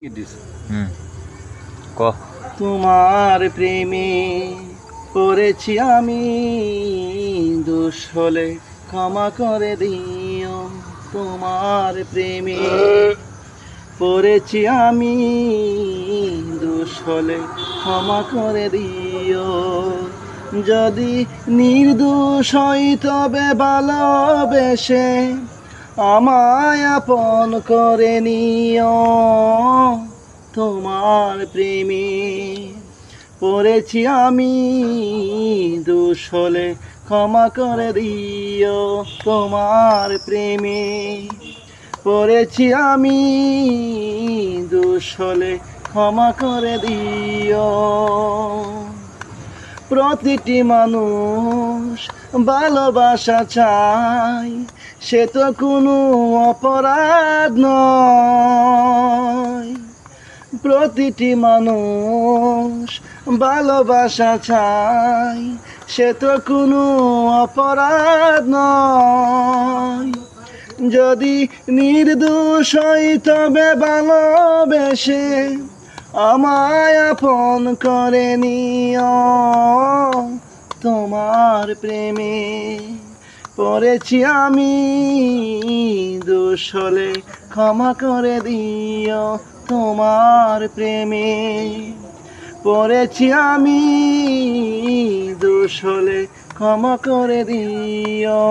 হুম ক তোমার প্রেমে পড়েছি আমি, দোষ হলে ক্ষমা করে দিও। তোমার প্রেমে পড়েছি আমি, দোষ হলে ক্ষমা করে দিও। যদি নির্দোষ হই তবে ভালোবেসে আমায় আপন করে নিও। তোমার প্রেমে পড়েছি আমি, দোষ হলে ক্ষমা করে দিও। তোমার প্রেমে পড়েছি আমি, দোষ হলে ক্ষমা করে দিও। প্রতিটি মানুষ ভালোবাসা চায়, সে তো কোনো অপরাধ নয়। প্রতিটি মানুষ ভালোবাসা চায়, সে তো কোনো অপরাধ নয়। যদি নির্দোষ হই তবে ভালোবেসে আমায় আপন করে নিও। তোমার প্রেমে পড়েছি আমি, দোষ হলে ক্ষমা করে দিও। তোমার প্রেমে পড়েছি আমি, দোষ হলে ক্ষমা করে দিও।